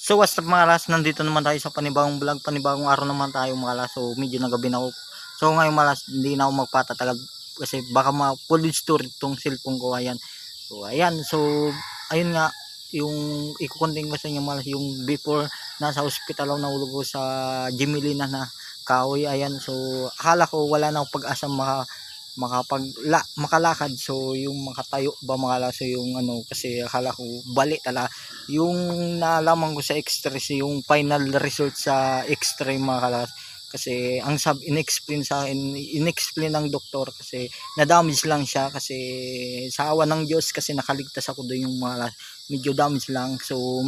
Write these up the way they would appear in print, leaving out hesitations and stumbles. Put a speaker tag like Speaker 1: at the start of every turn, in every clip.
Speaker 1: So what's up mga las, nandito naman tayo sa panibagong vlog, panibagong araw naman tayo mga las. So medyo nagabi na ako. So ngayon mga las, hindi na ako magpatatagal kasi baka ma-full story itong cellphone ko. Ayan. So ayan, so ayun nga, yung ikukunting ko sa inyo mga las, yung before nasa hospital ako, nahulog ko sa Gemilina na kahoy. Ayan, so akala ko wala na akong pag-asa makalakad, so yung makatayo ba mga laso yung ano, kasi akala ko bali tala yung nalaman ko sa x-ray, yung final result sa x-ray mga kalas, kasi ang inexplain ng doktor kasi na-damage lang siya, kasi sa awa ng Diyos kasi nakaligtas ako doon, yung mga medyo damage lang. So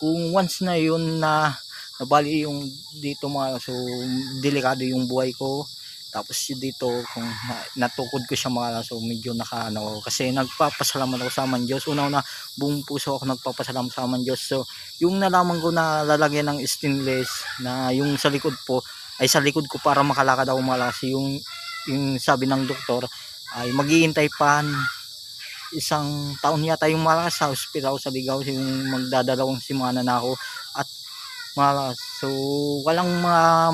Speaker 1: kung once na yun na nabali yung dito mga, so delikado yung buhay ko. Tapos dito kung natukod ko siya mga, so medyo nakaano, kasi nagpapasalamat ako sa aman Diyos. Una-una buong puso ako nagpapasalamat sa aman Diyos. So yung nalaman ko na lalagyan ng stainless na yung sa likod po, ay sa likod ko para makalakad ako mga, yung sabi ng doktor ay maghihintay pa isang taon yata yung malakas sa ospital sa Ligaw, yung magdadalawang simana na ako at malakas. So walang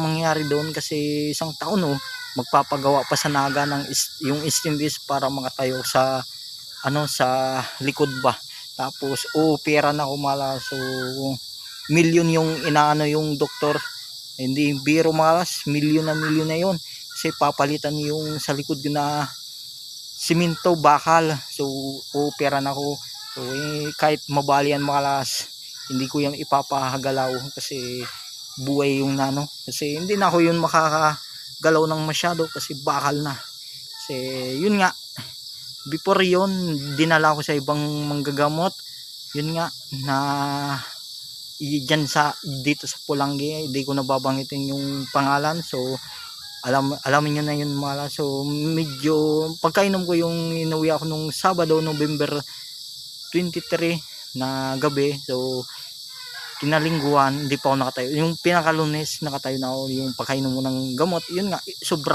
Speaker 1: mangyayari doon kasi isang taon magpapagawa pa sa Naga ng yung stainless para makatayo sa ano, sa likod ba. Tapos pera na kumala, so milyon yung inaano yung doktor, hindi biro malas, milyon na yon, kasi papalitan yung sa likod na simento bakal. So pera na ko, so kahit mabalian malas hindi ko yung ipapahagalaw kasi buhay yung nano, kasi hindi na ako yun makakagalaw ng masyado kasi bakal na. Kasi yun nga, before yun dinala ko sa ibang manggagamot, yun nga na dyan sa dito sa Pulangi, hindi ko nababanggitin yung pangalan. So alamin nyo na yun mga. So medyo pagkainom ko, yung inuwi ako nung Sabado, November 23 na gabi, so kinalingguhan hindi pa ako nakatayo. Yung pinakalunes nakatayo na ako, yung pagkainom mo ng gamot, yun nga sobrang